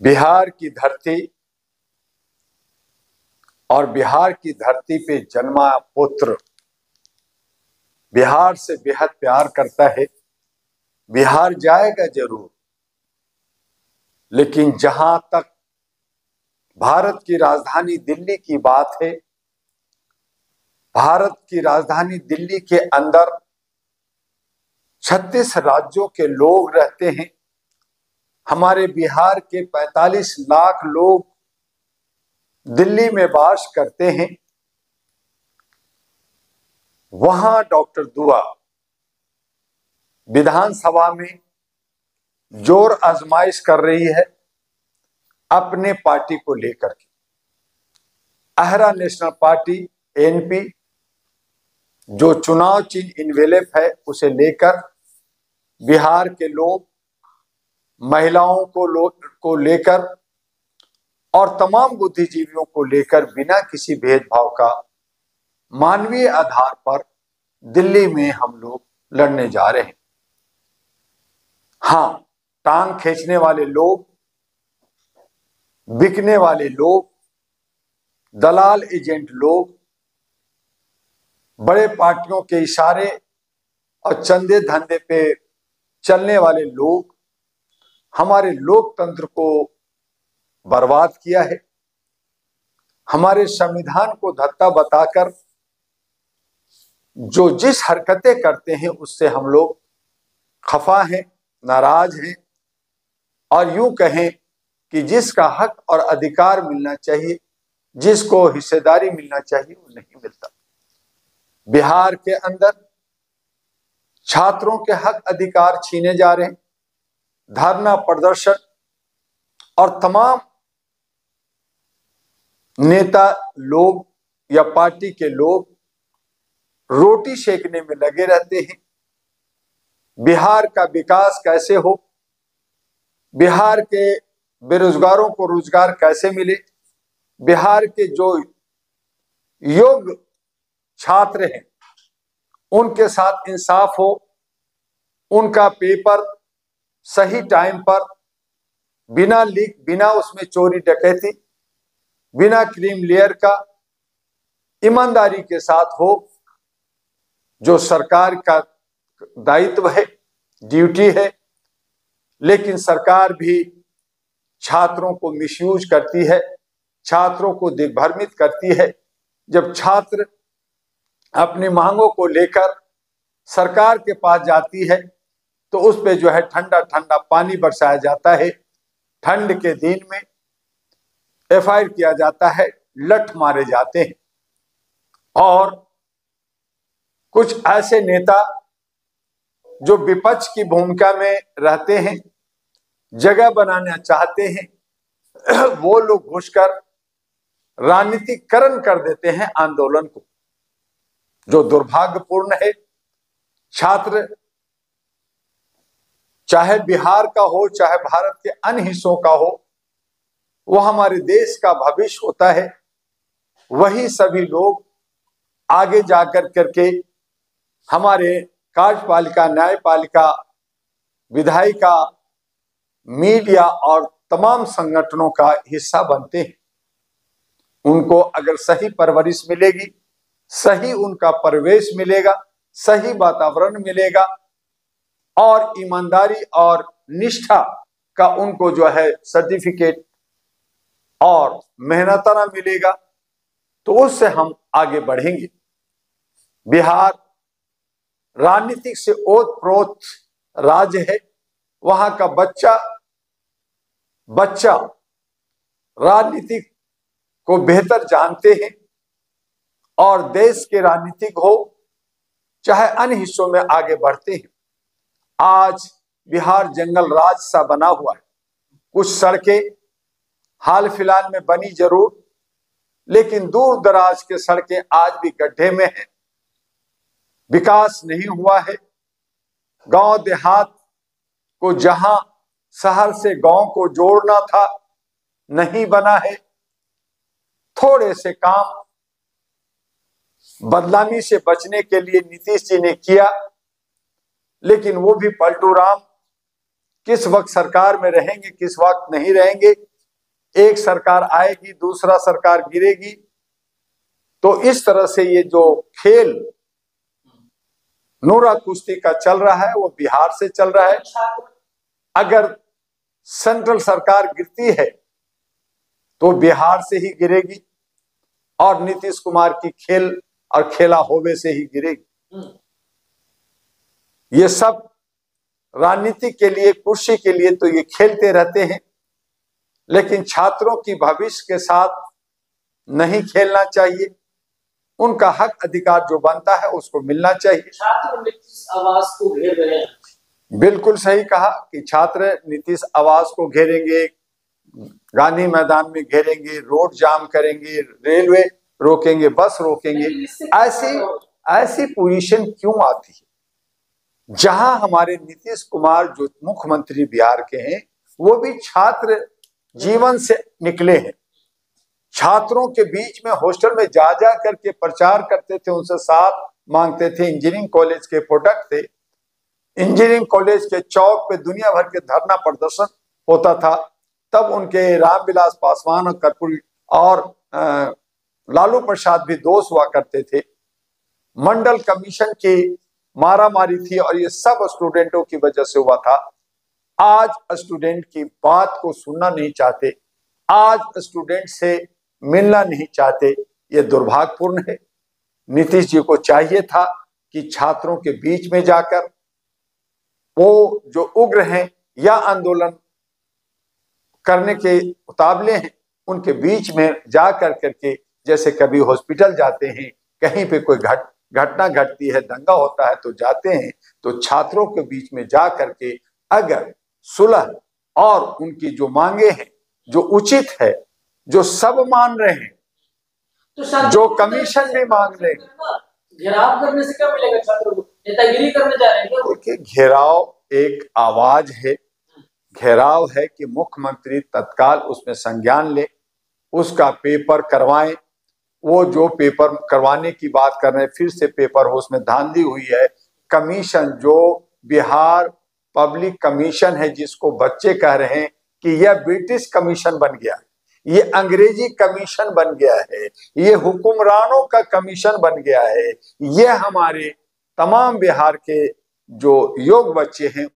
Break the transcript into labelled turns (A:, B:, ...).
A: बिहार की धरती और बिहार की धरती पे जन्मा पुत्र बिहार से बेहद प्यार करता है। बिहार जाएगा जरूर, लेकिन जहां तक भारत की राजधानी दिल्ली की बात है, भारत की राजधानी दिल्ली के अंदर 36 राज्यों के लोग रहते हैं। हमारे बिहार के 45 लाख लोग दिल्ली में वास करते हैं। वहां डॉक्टर दुआ विधानसभा में जोर आजमाइश कर रही है अपने पार्टी को लेकर के। अहरा नेशनल पार्टी एनपी जो चुनाव चिन्ह इनवेलप है उसे लेकर बिहार के लोग, महिलाओं को लेकर और तमाम बुद्धिजीवियों को लेकर बिना किसी भेदभाव का मानवीय आधार पर दिल्ली में हम लोग लड़ने जा रहे हैं। हाँ, टांग खींचने वाले लोग, बिकने वाले लोग, दलाल एजेंट लोग, बड़े पार्टियों के इशारे और चंदे धंधे पे चलने वाले लोग हमारे लोकतंत्र को बर्बाद किया है। हमारे संविधान को धत्ता बताकर जो जिस हरकतें करते हैं उससे हम लोग खफा हैं, नाराज हैं और यूं कहें कि जिसका हक और अधिकार मिलना चाहिए, जिसको हिस्सेदारी मिलना चाहिए, वो नहीं मिलता। बिहार के अंदर छात्रों के हक अधिकार छीने जा रहे हैं। धरना प्रदर्शन और तमाम नेता लोग या पार्टी के लोग रोटी सेकने में लगे रहते हैं। बिहार का विकास कैसे हो, बिहार के बेरोजगारों को रोजगार कैसे मिले, बिहार के जो योग्य छात्र हैं उनके साथ इंसाफ हो, उनका पेपर सही टाइम पर बिना लीक, बिना उसमें चोरी डकैती, बिना क्रीम लेयर का ईमानदारी के साथ हो, जो सरकार का दायित्व है, ड्यूटी है। लेकिन सरकार भी छात्रों को मिसयूज करती है, छात्रों को दिग्भ्रमित करती है। जब छात्र अपनी मांगों को लेकर सरकार के पास जाती है तो उस पे जो है ठंडा ठंडा पानी बरसाया जाता है। ठंड के दिन में एफआईआर किया जाता है, लठ मारे जाते हैं। और कुछ ऐसे नेता जो विपक्ष की भूमिका में रहते हैं, जगह बनाना चाहते हैं, वो लोग घुसकर राजनीतिकरण कर देते हैं आंदोलन को, जो दुर्भाग्यपूर्ण है। छात्र चाहे बिहार का हो, चाहे भारत के अन्य हिस्सों का हो, वो हमारे देश का भविष्य होता है। वही सभी लोग आगे जाकर करके हमारे कार्यपालिका, न्यायपालिका, विधायिका, मीडिया और तमाम संगठनों का हिस्सा बनते हैं। उनको अगर सही परवरिश मिलेगी, सही उनका परिवेश मिलेगा, सही वातावरण मिलेगा और ईमानदारी और निष्ठा का उनको जो है सर्टिफिकेट और मेहनताना मिलेगा, तो उससे हम आगे बढ़ेंगे। बिहार राजनीतिक से ओतप्रोत राज्य है। वहां का बच्चा राजनीतिक को बेहतर जानते हैं और देश के राजनीतिक हो चाहे अन्य हिस्सों में आगे बढ़ते हैं। आज बिहार जंगल राज सा बना हुआ है। कुछ सड़कें हाल फिलहाल में बनी जरूर, लेकिन दूर दराज के सड़कें आज भी गड्ढे में हैं, विकास नहीं हुआ है। गांव देहात को जहां शहर से गांव को जोड़ना था, नहीं बना है। थोड़े से काम बदनामी से बचने के लिए नीतीश जी ने किया, लेकिन वो भी पलटू राम, किस वक्त सरकार में रहेंगे, किस वक्त नहीं रहेंगे, एक सरकार आएगी, दूसरा सरकार गिरेगी। तो इस तरह से ये जो खेल नूरा कुश्ती का चल रहा है वो बिहार से चल रहा है। अगर सेंट्रल सरकार गिरती है तो बिहार से ही गिरेगी और नीतीश कुमार की खेल और खेला होवे से ही गिरेगी। ये सब राजनीति के लिए, कुर्सी के लिए तो ये खेलते रहते हैं, लेकिन छात्रों की भविष्य के साथ नहीं खेलना चाहिए। उनका हक अधिकार जो बनता है उसको मिलना चाहिए।
B: छात्र नीतीश आवास को घेर रहे हैं।
A: बिल्कुल सही कहा कि छात्र नीतीश आवास को घेरेंगे, गांधी मैदान में घेरेंगे, रोड जाम करेंगे, रेलवे रोकेंगे, बस रोकेंगे। ऐसी पोजीशन क्यों आती है? जहां हमारे नीतीश कुमार जो मुख्यमंत्री बिहार के हैं वो भी छात्र जीवन से निकले हैं। छात्रों के बीच में हॉस्टल में जा जा करके प्रचार करते थे, उनसे साथ मांगते थे। इंजीनियरिंग कॉलेज के प्रोडक्ट थे। इंजीनियरिंग कॉलेज के चौक पे दुनिया भर के धरना प्रदर्शन होता था। तब उनके रामविलास पासवान और कर्पूरी और लालू प्रसाद भी दोस्त हुआ करते थे। मंडल कमीशन की मारामारी थी और ये सब स्टूडेंटों की वजह से हुआ था। आज स्टूडेंट की बात को सुनना नहीं चाहते, आज स्टूडेंट से मिलना नहीं चाहते। ये दुर्भाग्यपूर्ण है। नीतीश जी को चाहिए था कि छात्रों के बीच में जाकर वो जो उग्र हैं या आंदोलन करने के उतावले हैं उनके बीच में जा करके, जैसे कभी हॉस्पिटल जाते हैं, कहीं पे कोई घटना घटती है, दंगा होता है तो जाते हैं, तो छात्रों के बीच में जा करके अगर सुलह और उनकी जो मांगे हैं जो उचित है, जो सब मान रहे हैं,
B: तो
A: जो कमीशन भी मांग रहे हैं,
B: घेराव करने से क्या मिलेगा छात्रों को? नेतागिरी करने जा रहे हैं क्या?
A: देखिए, घेराव एक आवाज है, घेराव है कि मुख्यमंत्री तत्काल उसमें संज्ञान ले, उसका पेपर करवाएं। वो जो पेपर करवाने की बात कर रहे हैं, फिर से पेपर हो, उसमें धांधली हुई है। कमीशन जो बिहार पब्लिक कमीशन है, जिसको बच्चे कह रहे हैं कि यह ब्रिटिश कमीशन बन गया है, ये अंग्रेजी कमीशन बन गया है, ये हुक्मरानों का कमीशन बन गया है। ये हमारे तमाम बिहार के जो योग्य बच्चे हैं